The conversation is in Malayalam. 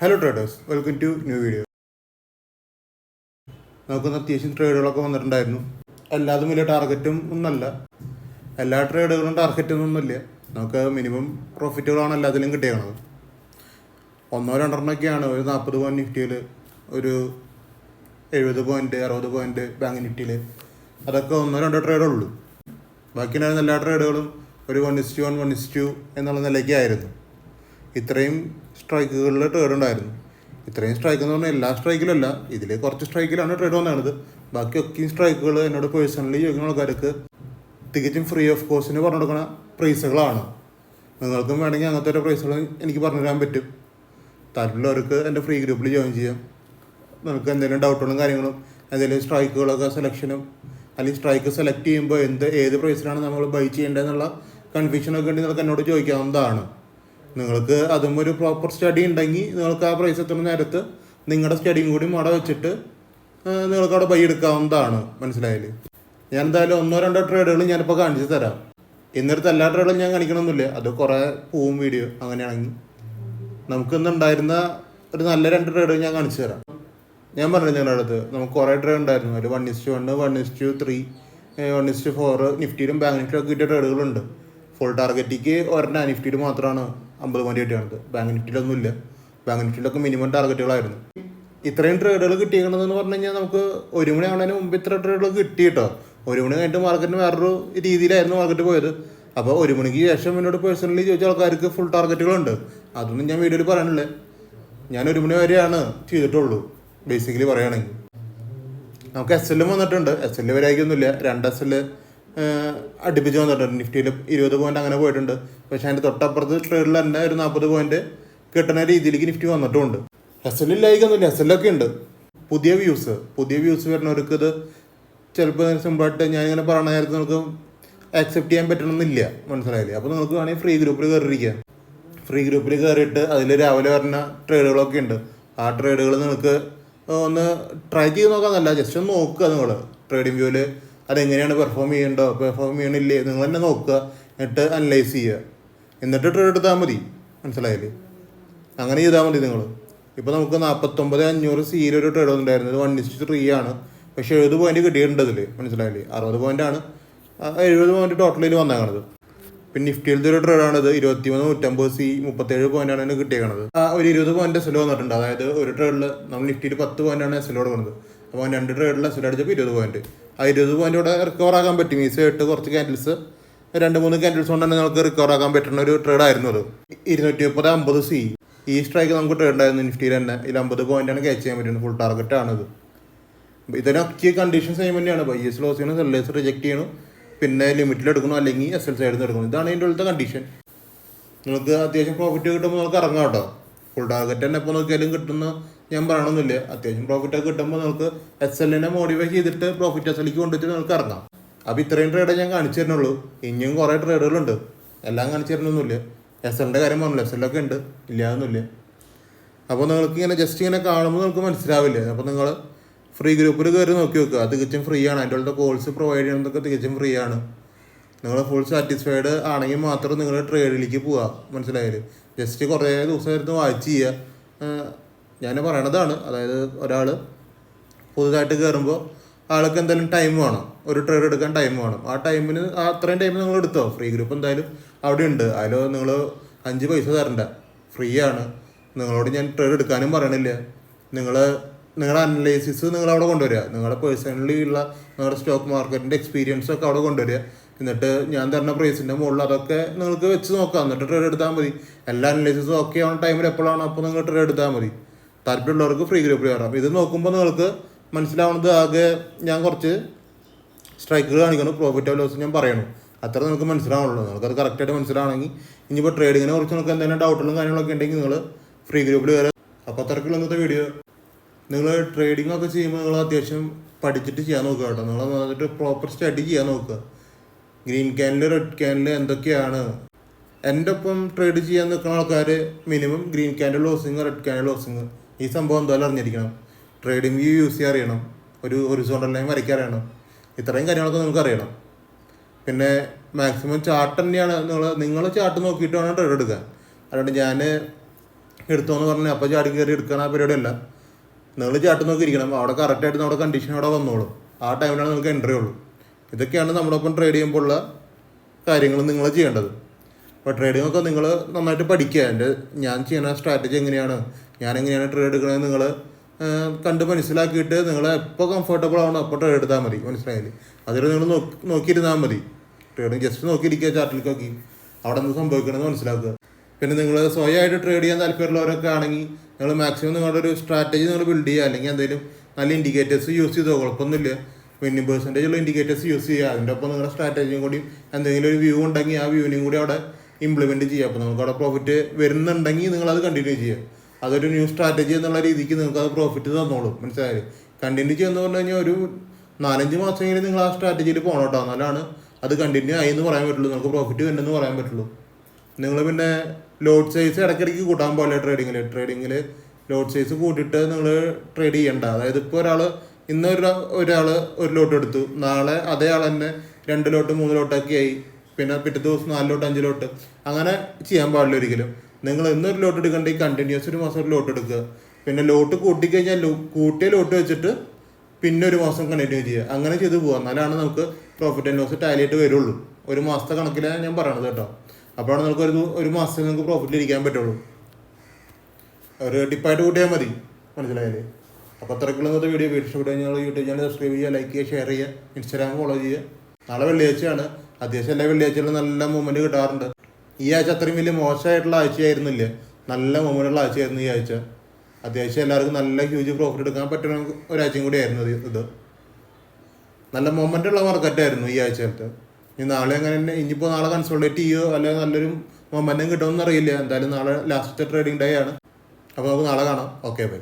Hello traders, welcome to new video. നമുക്കൊന്ന് അത്യാവശ്യം ട്രേഡുകളൊക്കെ വന്നിട്ടുണ്ടായിരുന്നു. എല്ലാതും വലിയ ടാർഗറ്റും ഒന്നല്ല, എല്ലാ ട്രേഡുകളും ടാർഗറ്റൊന്നുമില്ല. നമുക്ക് മിനിമം പ്രോഫിറ്റുകളാണ് എല്ലാത്തിലും കിട്ടിയത്. ഒന്നോ രണ്ടെണ്ണമൊക്കെയാണ് ഒരു 40 പോയിന്റ് നിഫ്റ്റിയിൽ, ഒരു 70 പോയിന്റ് 60 പോയിന്റ് ബാങ്ക് നിഫ്റ്റിയിൽ. അതൊക്കെ ഒന്നോ രണ്ടോ ട്രേഡുള്ളൂ. ബാക്കി ഉണ്ടായിരുന്ന എല്ലാ ട്രേഡുകളും ഒരു 1:1 1:2 എന്നുള്ള നിലയ്ക്കായിരുന്നു. ഇത്രയും സ്ട്രൈക്കുകളിൽ ട്രേഡ് ഉണ്ടായിരുന്നു. ഇത്രയും സ്ട്രൈക്ക് എന്ന് പറഞ്ഞാൽ എല്ലാ സ്ട്രൈക്കിലല്ല, ഇതിൽ കുറച്ച് സ്ട്രൈക്കിലാണ് ട്രേഡ് വന്നത്. ബാക്കിയൊക്കെയും സ്ട്രൈക്കുകൾ എന്നോട് പേഴ്സണലി ചോദിക്കുന്ന ആൾക്കാർക്ക് തികച്ചും ഫ്രീ ഓഫ് കോസ്റ്റിന് പറഞ്ഞു കൊടുക്കുന്ന പ്രൈസുകളാണ്. നിങ്ങൾക്കും വേണമെങ്കിൽ അങ്ങനത്തെ ഒരു പ്രൈസുകൾ എനിക്ക് പറഞ്ഞു തരാൻ പറ്റും. താല്പര്യമുള്ളവർക്ക് എൻ്റെ ഫ്രീ ഗ്രൂപ്പിൽ ജോയിൻ ചെയ്യാം. നിങ്ങൾക്ക് എന്തെങ്കിലും ഡൗട്ടുകളും കാര്യങ്ങളും, എന്തെങ്കിലും സ്ട്രൈക്കുകളൊക്കെ സെലക്ഷനും, അല്ലെങ്കിൽ സ്ട്രൈക്ക് സെലക്ട് ചെയ്യുമ്പോൾ ഏത് പ്രൈസിലാണ് നമ്മൾ ബൈ ചെയ്യേണ്ടതെന്നുള്ള കൺഫ്യൂഷനൊക്കെ ഉണ്ടെങ്കിൽ നിങ്ങൾക്ക് എന്നോട് ചോദിക്കാവുന്നതാണ്. നിങ്ങൾക്ക് അതും ഒരു പ്രോപ്പർ സ്റ്റഡി ഉണ്ടെങ്കിൽ നിങ്ങൾക്ക് ആ പ്രൈസ് എത്തുന്ന നേരത്ത് നിങ്ങളുടെ സ്റ്റഡിയും കൂടി അവിടെ വെച്ചിട്ട് നിങ്ങൾക്ക് അവിടെ ബൈ എടുക്കാവുന്നതാണ്. മനസ്സിലായാലും ഞാൻ എന്തായാലും ഒന്നോ രണ്ടോ ട്രേഡുകൾ ഞാനിപ്പോൾ കാണിച്ചു തരാം. ഇന്നത്തെ എല്ലാ ട്രേഡുകളും ഞാൻ കാണിക്കണമെന്നില്ല, അത് കുറേ പോവും വീഡിയോ. അങ്ങനെയാണെങ്കിൽ നമുക്കിന്നുണ്ടായിരുന്ന ഒരു നല്ല 2 ട്രേഡ് ഞാൻ കാണിച്ചു തരാം. ഞാൻ പറഞ്ഞു നിങ്ങളുടെ അടുത്ത് നമുക്ക് കുറേ ട്രേഡ് ഉണ്ടായിരുന്നു. ഒരു 1:1 1:3 1:4 നിഫ്റ്റിയിലും ബാങ്ക് നിഫ്റ്റിയിലൊക്കെ കിട്ടിയ ട്രേഡുകളുണ്ട്. ഫുൾ ടാർഗറ്റിക്ക് ഒരെണ്ണം നിഫ്റ്റിയിൽ മാത്രമാണ് 50 പോയിന്റ് കിട്ടിയത്. ബാങ്ക് നിഫ്റ്റിയിലൊന്നുമില്ല. ബാങ്ക് നിഫ്റ്റിയിലൊക്കെ മിനിമം ടാർഗറ്റുകളായിരുന്നു. ഇത്രയും ട്രേഡുകൾ കിട്ടിയേക്കണമെന്ന് പറഞ്ഞു കഴിഞ്ഞാൽ നമുക്ക് 1 മണി ആവുന്നതിന് മുമ്പ് ഇത്ര ട്രേഡുകൾ കിട്ടി കേട്ടോ. 1 മണി കഴിഞ്ഞിട്ട് മാർക്കറ്റിന് വേറൊരു രീതിയിലായിരുന്നു മാർക്കറ്റ് പോയത്. അപ്പോൾ 1 മണിക്ക് ശേഷം എന്നോട് പേഴ്സണലി ചോദിച്ച ആൾക്കാർക്ക് ഫുൾ ടാർഗറ്റുകളുണ്ട്. അതൊന്നും ഞാൻ വീഡിയോയിൽ പറയാനില്ല. ഞാൻ 1 മണി വരെയാണ് ചെയ്തിട്ടുള്ളൂ. ബേസിക്കലി പറയുകയാണെങ്കിൽ നമുക്ക് SL വന്നിട്ടുണ്ട്. SL വരെ ആയിക്കൊന്നുമില്ല, 2 SL അടുപ്പിച്ച് വന്നിട്ടുണ്ട്. നിഫ്റ്റിയിൽ 20 പോയിന്റ് അങ്ങനെ പോയിട്ടുണ്ട്. പക്ഷേ അതിൻ്റെ തൊട്ടപ്പുറത്ത് ട്രേഡിൽ തന്നെ ഒരു 40 പോയിന്റ് കിട്ടുന്ന രീതിയിലേക്ക് നിഫ്റ്റി വന്നിട്ടുമുണ്ട്. SL ഇല്ലായിക്കൊന്നുമില്ല, SL ഒക്കെ ഉണ്ട്. പുതിയ വ്യൂസ് വരുന്നവർക്ക് ഇത് ചിലപ്പോൾ സിമ്പിളായിട്ട് ഞാനിങ്ങനെ പറഞ്ഞ നേരത്തെ നിങ്ങൾക്ക് ആക്സെപ്റ്റ് ചെയ്യാൻ പറ്റണമെന്നില്ല. മനസ്സിലായില്ലേ? അപ്പോൾ നിങ്ങൾക്ക് വേണമെങ്കിൽ ഫ്രീ ഗ്രൂപ്പിൽ കയറിയിരിക്കാം. ഫ്രീ ഗ്രൂപ്പിൽ കയറിയിട്ട് അതിൽ രാവിലെ വരുന്ന ട്രേഡുകളൊക്കെ ഉണ്ട്. ആ ട്രേഡുകൾ നിങ്ങൾക്ക് ഒന്ന് ട്രൈ ചെയ്ത് നോക്കാമെന്നല്ല, ജസ്റ്റ് ഒന്ന് നോക്കുക. നിങ്ങൾ ട്രേഡിംഗ് വ്യൂവിൽ അതെങ്ങനെയാണ് പെർഫോം ചെയ്യണില്ലേ നിങ്ങൾ തന്നെ നോക്കുക. എന്നിട്ട് അനലൈസ് ചെയ്യുക. എന്നിട്ട് ട്രേഡ് എടുത്താൽ മതി. മനസ്സിലായില്ലേ? അങ്ങനെ ചെയ്താൽ മതി നിങ്ങൾ. ഇപ്പോൾ നമുക്ക് 49,500 സീൽ ഒരു ട്രേഡ് വന്നിട്ടുണ്ടായിരുന്നത് 1:3 ആണ്. പക്ഷേ 70 പോയിന്റ് കിട്ടിയിട്ടുണ്ട് അതിൽ. മനസ്സിലായില്ലേ? 60 പോയിന്റാണ് 70 പോയിന്റ് ടോട്ടലിൽ വന്നേക്കണത്. പിന്നെ നിഫ്റ്റിയിലത്തെ ഒരു ട്രേഡാണിത്. 23,150 സി 37 പോയിന്റാണ് ഇതിന് കിട്ടിയേക്കണത്. ഒരു 20 പോയിന്റ് SL വന്നിട്ടുണ്ട്. അതായത് ഒരു ട്രേഡിൽ നമ്മൾ നിഫ്റ്റിയിൽ 10 പോയിന്റാണ് SL കൊടുക്കുന്നത്. അപ്പോൾ 2 ട്രേഡിൽ SL അടിച്ചപ്പോൾ 20 പോയിന്റ്. ആ 20 പോയിന്റ് ഇവിടെ റിക്കവർ ആക്കാൻ പറ്റും. ഈ സൈഡ് കുറച്ച് ക്യാൻഡിൽസ് 2-3 ക്യാൻഡിൽസ് കൊണ്ട് തന്നെ നമുക്ക് റിക്കവർ ആക്കാൻ പറ്റുന്ന ഒരു ട്രേഡായിരുന്നു അത്. 230-50 സി ഈ സ്ട്രൈക്ക് നമുക്ക് ട്രേഡ് ഉണ്ടായിരുന്നു നിഫ്റ്റിയിൽ തന്നെ. ഇതിൽ 50 പോയിന്റാണ് ക്യാച്ച് ചെയ്യാൻ പറ്റുന്നത്. ഫുൾ ടാർഗറ്റാണിത്. ഇതിനൊക്കെ കണ്ടീഷൻ സെയിം തന്നെയാണ്. ബൈസ് ലോസ് ചെയ്യണം, സെല്ലേഴ്സ് റിജക്ട് ചെയ്യണം, പിന്നെ ലിമിറ്റിൽ എടുക്കണം, അല്ലെങ്കിൽ SL സൈഡിൽ നിന്ന് എടുക്കണം. ഇതാണ് ഇതിൻ്റെ ഉള്ളത്തെ കണ്ടീഷൻ. നിങ്ങൾക്ക് അത്യാവശ്യം പ്രോഫിറ്റ് കിട്ടുമ്പോൾ നിങ്ങൾക്ക് ഇറങ്ങാം കേട്ടോ. ഫുൾ ടാർഗറ്റ് തന്നെ എപ്പോൾ നോക്കിയാലും കിട്ടുന്ന ഞാൻ പറയണമെന്നില്ല. അത്യാവശ്യം പ്രോഫിറ്റൊക്കെ കിട്ടുമ്പോൾ നിങ്ങൾക്ക് SLനെ മോഡിഫൈ ചെയ്തിട്ട് പ്രോഫിറ്റ് SLക്ക് കൊണ്ടുവച്ചിട്ട് നിങ്ങൾക്ക് ഇറങ്ങാം. അപ്പോൾ ഇത്രയും ട്രേഡേ ഞാൻ കാണിച്ചു തരുന്നുള്ളൂ. ഇനിയും കുറേ ട്രേഡുകളുണ്ട്, എല്ലാം കാണിച്ചു തരുന്നൊന്നുമില്ല. SLൻ്റെ കാര്യം പറഞ്ഞില്ല, SLൊക്കെ ഉണ്ട്, ഇല്ലാതൊന്നുമില്ല. അപ്പോൾ നിങ്ങൾക്ക് ഇങ്ങനെ ജസ്റ്റ് ഇങ്ങനെ കാണുമ്പോൾ നിങ്ങൾക്ക് മനസ്സിലാവില്ല. അപ്പോൾ നിങ്ങൾ ഫ്രീ ഗ്രൂപ്പിൽ കയറി നോക്കി വെക്കുക. അത് തികച്ചും ഫ്രീ ആണ്. അതിൻ്റെ ഉള്ള കോഴ്സ് പ്രൊവൈഡ് ചെയ്യുന്നതൊക്കെ തികച്ചും ഫ്രീ ആണ്. നിങ്ങൾ ഫുൾ സാറ്റിസ്ഫൈഡ് ആണെങ്കിൽ മാത്രം നിങ്ങൾ ട്രേഡിലേക്ക് പോവുക. മനസ്സിലായാലും ജസ്റ്റ് കുറേ ദിവസം ഇരുന്ന് വാച്ച് ചെയ്യുക. ഞാൻ പറയണതാണ്. അതായത് ഒരാൾ പുതുതായിട്ട് കയറുമ്പോൾ ആൾക്ക് എന്തായാലും ടൈം വേണം, ഒരു ട്രേഡ് എടുക്കാൻ ടൈം വേണം. ആ ടൈമിന് അത്രയും ടൈം നിങ്ങൾ എടുത്തോ. ഫ്രീ ഗ്രൂപ്പ് എന്തായാലും അവിടെ ഉണ്ട്. അതിൽ നിങ്ങൾ 5 പൈസ തരണ്ട, ഫ്രീ ആണ്. നിങ്ങളോട് ഞാൻ ട്രേഡ് എടുക്കാനും പറയണില്ല. നിങ്ങളുടെ അനലൈസിസ് നിങ്ങളവിടെ കൊണ്ടുവരിക. നിങ്ങളുടെ പേഴ്സണലി ഉള്ള നിങ്ങളുടെ സ്റ്റോക്ക് മാർക്കറ്റിൻ്റെ എക്സ്പീരിയൻസൊക്കെ അവിടെ കൊണ്ടുവരിക. എന്നിട്ട് ഞാൻ തരുന്ന പ്രൈസിൻ്റെ മുകളിൽ അതൊക്കെ നിങ്ങൾക്ക് വെച്ച് നോക്കാം. എന്നിട്ട് ട്രേഡ് എടുത്താൽ മതി. എല്ലാ അനലൈസിസും ഓക്കെ ആവുന്ന ടൈമിൽ എപ്പോഴാണ് അപ്പോൾ നിങ്ങൾ ട്രേഡ് എടുത്താൽ മതി. താല്പര്യമുള്ളവർക്ക് ഫ്രീ ഗ്രൂപ്പിൽ കയറാം. ഇത് നോക്കുമ്പോൾ നിങ്ങൾക്ക് മനസ്സിലാവുന്നത് ആകെ ഞാൻ കുറച്ച് സ്ട്രൈക്കുകൾ കാണിക്കണം, പ്രോഫിറ്റ് ഓഫ് ലോസ് ഞാൻ പറയണം. അത്ര നിങ്ങൾക്ക് മനസ്സിലാവുള്ളൂ. നിങ്ങൾക്കത് കറക്റ്റായിട്ട് മനസ്സിലാവണമെങ്കിൽ ഇനിയിപ്പോൾ ട്രേഡിങ്ങിനെ കുറിച്ച് നിങ്ങൾക്ക് എന്തെങ്കിലും ഡൗട്ടുകളും കാര്യങ്ങളൊക്കെ ഉണ്ടെങ്കിൽ നിങ്ങൾ ഫ്രീ ഗ്രൂപ്പിൽ കയറാം. അപ്പോൾ അത്രയ്ക്കുള്ള ഇന്നത്തെ വീഡിയോ. നിങ്ങൾ ട്രേഡിംഗ് ഒക്കെ ചെയ്യുമ്പോൾ നിങ്ങൾ അത്യാവശ്യം പഠിച്ചിട്ട് ചെയ്യാൻ നോക്കുക കേട്ടോ. നിങ്ങൾ വന്നിട്ട് പ്രോപ്പർ സ്റ്റഡി ചെയ്യാൻ നോക്കുക. ഗ്രീൻ ക്യാനിൽ റെഡ് ക്യാനിൽ എന്തൊക്കെയാണ്. എൻ്റെ ഒപ്പം ട്രേഡ് ചെയ്യാൻ നിൽക്കുന്ന ആൾക്കാർ minimum green candle losing, red candle losing, ഈ സംഭവം എന്തായാലും അറിഞ്ഞിരിക്കണം. ട്രേഡിംഗ് വ്യൂ യൂസ് ചെയ്യാൻ അറിയണം, ഒരു ഹൊറിസോണ്ടൽ ലൈൻ വരയ്ക്കാൻ അറിയണം. ഇത്രയും കാര്യങ്ങളൊക്കെ നിങ്ങൾക്ക് അറിയണം. പിന്നെ മാക്സിമം ചാർട്ട് തന്നെയാണ് നിങ്ങൾ ചാർട്ട് നോക്കിയിട്ട് വേണം ട്രേഡ് എടുക്കാൻ. അതുകൊണ്ട് ഞാൻ എടുത്തോന്ന് പറഞ്ഞാൽ അപ്പോൾ ചാടി കയറി എടുക്കാൻ ആ പരിപാടിയല്ല. നിങ്ങൾ ചാട്ട് നോക്കി ഇരിക്കണം, അവിടെ കറക്റ്റായിട്ട് നമ്മുടെ കണ്ടീഷൻ അവിടെ വന്നോളും. ആ ടൈമിലാണ് നിങ്ങൾക്ക് എൻട്രി ഉള്ളൂ. ഇതൊക്കെയാണ് നമ്മളൊപ്പം ട്രേഡ് ചെയ്യുമ്പോൾ ഉള്ള കാര്യങ്ങൾ നിങ്ങൾ ചെയ്യേണ്ടത്. അപ്പോൾ ട്രേഡിംഗ് ഒക്കെ നിങ്ങൾ നന്നായിട്ട് പഠിക്കുക. ഞാൻ ചെയ്യുന്ന സ്ട്രാറ്റജി എങ്ങനെയാണ്, ഞാൻ എങ്ങനെയാണ് ട്രേഡ് എടുക്കണത് നിങ്ങൾ കണ്ട് മനസ്സിലാക്കിയിട്ട് നിങ്ങൾ എപ്പോൾ കംഫർട്ടബിൾ ആവണം അപ്പോൾ ട്രേഡ് എടുത്താൽ മതി. മനസ്സിലായില്ലേ? അതിൽ നിങ്ങൾ നോക്കിയിരുന്നാൽ മതി. ട്രേഡിങ് ജസ്റ്റ് നോക്കിയിരിക്കുക, ചാർട്ടിലേക്ക് നോക്കി അവിടെ എന്ത് സംഭവിക്കണമെന്ന് മനസ്സിലാക്കുക. പിന്നെ നിങ്ങൾ സ്വയമായിട്ട് ട്രേഡ് ചെയ്യാൻ താല്പര്യമുള്ളവരൊക്കെ ആണെങ്കിൽ നിങ്ങൾ മാക്സിമം നിങ്ങളുടെ ഒരു സ്ട്രാറ്റജി നിങ്ങൾ ബിൽഡ് ചെയ്യുക. അല്ലെങ്കിൽ എന്തെങ്കിലും നല്ല ഇൻഡിക്കേറ്റേഴ്സ് യൂസ് ചെയ്തോ, കുഴപ്പമൊന്നുമില്ല. വിന്നിങ് പെർസെൻറ്റേജ് ഉള്ള ഇൻഡിക്കേറ്റേഴ്സ് യൂസ് ചെയ്യുക. അതിൻ്റെ ഒപ്പം നിങ്ങളുടെ സ്ട്രാറ്റജിയും കൂടി എന്തെങ്കിലും ഒരു വ്യൂ ഉണ്ടെങ്കിൽ ആ വ്യൂവിനെയും കൂടി അവിടെ ഇംപ്ലിമെൻറ്റ് ചെയ്യുക. അപ്പോൾ നമുക്ക് അവിടെ പ്രോഫിറ്റ് വരുന്നുണ്ടെങ്കിൽ നിങ്ങളത് കണ്ടിന്യൂ ചെയ്യുക. അതൊരു ന്യൂ സ്ട്രാറ്റജി എന്നുള്ള രീതിക്ക് നിങ്ങൾക്ക് അത് പ്രോഫിറ്റ് തന്നോളും. മനസ്സിലായാലും കണ്ടിന്യൂ ചെയ്യുമെന്ന് പറഞ്ഞു കഴിഞ്ഞാൽ ഒരു 4-5 മാസമെങ്കിലും നിങ്ങൾ ആ സ്ട്രാറ്റജിയിൽ പോകണം കേട്ടോ. എന്നാലാണ് അത് കണ്ടിന്യൂ ആയി എന്ന് പറയാൻ പറ്റുള്ളൂ, നമുക്ക് പ്രോഫിറ്റ് വരുന്നെന്ന് പറയാൻ പറ്റുള്ളൂ. നിങ്ങൾ പിന്നെ ലോഡ് സൈസ് ഇടയ്ക്കിടയ്ക്ക് കൂട്ടാൻ പോലെ ട്രേഡിങ്ങിൽ ലോഡ് സൈസ് കൂട്ടിയിട്ട് നിങ്ങൾ ട്രേഡ് ചെയ്യണ്ട. അതായത് ഇപ്പോൾ ഇന്ന് ഒരാൾ ഒരു ലോട്ട് എടുത്തു, നാളെ അതേ ആൾ തന്നെ 2 ലോട്ട് 3 ലോട്ടൊക്കെ ആയി, പിന്നെ പിറ്റേ ദിവസം 4 ലോട്ട് 5 ലോട്ട് അങ്ങനെ ചെയ്യാൻ പാടില്ല ഒരിക്കലും. നിങ്ങൾ ഇന്നൊരു ലോട്ട് എടുക്കണ്ടെങ്കിൽ കണ്ടിന്യൂസ് ഒരു മാസം ഒരു ലോട്ട് എടുക്കുക. പിന്നെ ലോട്ട് കൂട്ടിക്കഴിഞ്ഞാൽ കൂട്ടിയ ലോട്ട് വെച്ചിട്ട് പിന്നെ ഒരു മാസം കണ്ടിന്യൂ ചെയ്യുക. അങ്ങനെ ചെയ്ത് പോകാം. എന്നാലാണ് നമുക്ക് പ്രോഫിറ്റ് ആൻഡ് ലോസ് ടാലി ആയിട്ട് വരുള്ളൂ. ഒരു മാസത്തെ കണക്കിലാണ് ഞാൻ പറയണത് കേട്ടോ. അപ്പോഴാണ് നമുക്ക് ഒരു മാസത്തിൽ നിങ്ങൾക്ക് പ്രോഫിറ്റിൽ ഇരിക്കാൻ പറ്റുള്ളൂ. ഒരു ടിപ്പായിട്ട് കൂട്ടിയാൽ മതി. മനസ്സിലായാലേ? അപ്പോൾ അത്രയ്ക്കുള്ള ഇന്നത്തെ വീഡിയോ ഇഷ്ടപ്പെട്ടു കഴിഞ്ഞാൽ യൂട്യൂബ് ചാനൽ സബ്സ്ക്രൈബ് ചെയ്യുക, ലൈക്ക് ചെയ്യുക, ഷെയർ ചെയ്യുക, ഇൻസ്റ്റാഗ്രാം ഫോളോ ചെയ്യുക. നാളെ വെള്ളിയാഴ്ചയാണ്. അത്യാവശ്യം എല്ലാ വെള്ളിയാഴ്ചയിലും നല്ല മൂവ്മെൻറ്റ് കിട്ടാറുണ്ട്. ഈ ആഴ്ച അത്രയും വലിയ മോശമായിട്ടുള്ള ആഴ്ചയായിരുന്നില്ല, നല്ല മൂവ്മെൻറ്റുള്ള ആഴ്ചയായിരുന്നു ഈ ആഴ്ച. അത്യാവശ്യം എല്ലാവർക്കും നല്ല ഹ്യൂജ് പ്രോഫിറ്റ് എടുക്കാൻ പറ്റുന്ന ഒരാഴ്ചയും കൂടി ആയിരുന്നു ഇത്. നല്ല മൊമെൻ്റുള്ള മാർക്കറ്റായിരുന്നു ഈ ആഴ്ചയിലത്തെ. ഇനി നാളെ അങ്ങനെ ഇനിയിപ്പോൾ നാളെ കൺസോൾട്ടേറ്റ് ചെയ്യുമോ അല്ലെങ്കിൽ നല്ലൊരു മൊമെൻറ്റം കിട്ടുമെന്ന് അറിയില്ല. എന്തായാലും നാളെ ലാസ്റ്റത്തെ ട്രേഡിംഗ് ഡേ ആണ്. അപ്പോൾ നമുക്ക് നാളെ കാണാം. Okay bye.